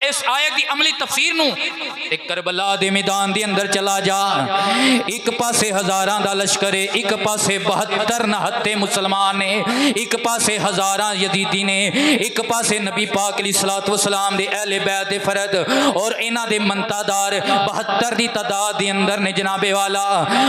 इस आयत की अमली तफसीर नूं ते करबला दे मैदान दे अंदर चला जा। एक पासे हज़ारां दा लश्कर है, एक पासे 72 नहत्ते मुसलमान ने, एक पासे हज़ारां यजीदी ने, एक पासे नबी पाक अलैहिस्सलातु वस्सलाम दे अहले बैत दे फरद और इन्हां दे मनतादार 72 दी तादाद दे अंदर ने। जनाबे वाला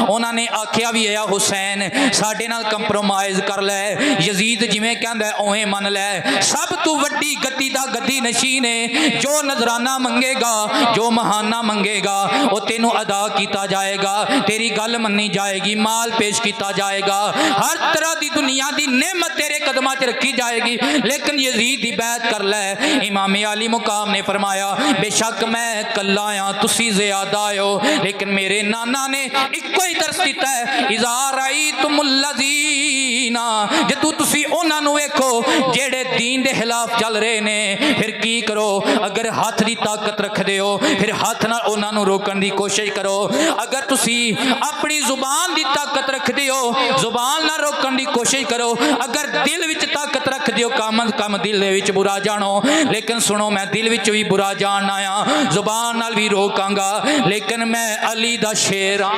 उन्होंने आख्या भी है हुसैन साडे नाल कंप्रोमाइज़ कर लै, यजीद जिवें कहंदा उवें मन लै। सब तू वड्डी गद्दी दा गद्दी नशीन है, जो नजराना मंगेगा, जो महाना मंगेगा वो तेनों अदा किया जाएगा, तेरी गल मन्नी जाएगी, माल पेश किया जाएगा, हर तरह की दुनिया की नेमत तेरे कदमां च रखी जाएगी, लेकिन यजीद दी बैत कर लै। इमाम अली मुकाम ने फरमाया बेशक मैं कला आ, तुसी ज़्यादा हो, लेकिन मेरे नाना ने इको ही दर्स दिता है, इज़ा रअयतुमुल लज़ीना, जदों तुसी उन्हां नूं वेखो जेड़े दीन दे खिलाफ चल रहे ने, फिर की करो। अगर हाथ की ताकत रखते हो फिर हाथ नाल उन्हां नूं रोकण दी कोशिश करो। अगर तुसी अपनी जुबान की ताकत रखते हो जुबान नाल रोकण दी कोशिश करो। अगर दिल विच ताकत रखते हो कम अज कम दिल विच बुरा जानो, लेकिन सुनो मैं दिल विच भी बुरा जानना आ, जुबान नाल भी रोकांगा, लेकिन मैं अली दा शेर हां,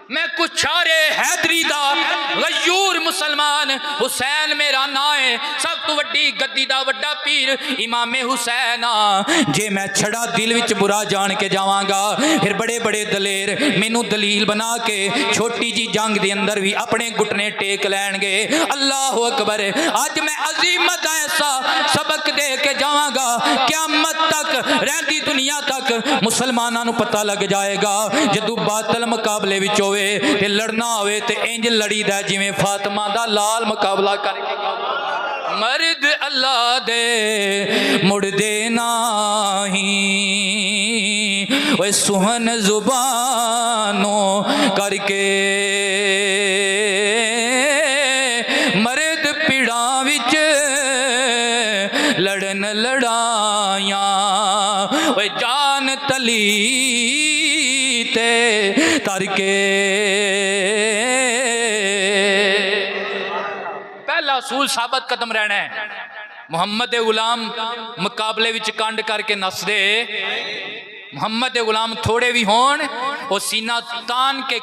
मैं कुछारे हैदरी दा गयूर मुसलमान, हुसैन मेरा ना है, सब तो वड्डी गद्दी दा वड्डा पीर इमामे हुसैन आ। जे मैं छड़ा दिल विच बुरा जान के जावांगा फिर बड़े बड़े दलेर मैनू दलील बना के छोटी जी जंग दे अंदर भी अपने घुटने टेक लैणगे। अल्लाह अकबर। अज मैं अजीमत दा ऐसा सबक दे के जावांगा, क़यामत तक रहती दुनिया तक मुसलमानां नू पता लग जाएगा जदों बातल मुकाबले विच होवे ते लड़ना होवे ते इंज लड़ीदा जिवें फातिमा दा लाल मुकाबला करके। मर्द अल्लाह दे मुड़दे नाही, ओए सुहन जुबानों करके, मर्द पिड़ा विच लड़न लड़ाया, ओए जान तली ते तरके। पहला असूल साबत कदम रहना है। मुहम्मद दे गुलाम मुकाबले विच कंड करके नसदे, मुहम्मद दे गुलाम थोड़े भी होण वो सीना तान के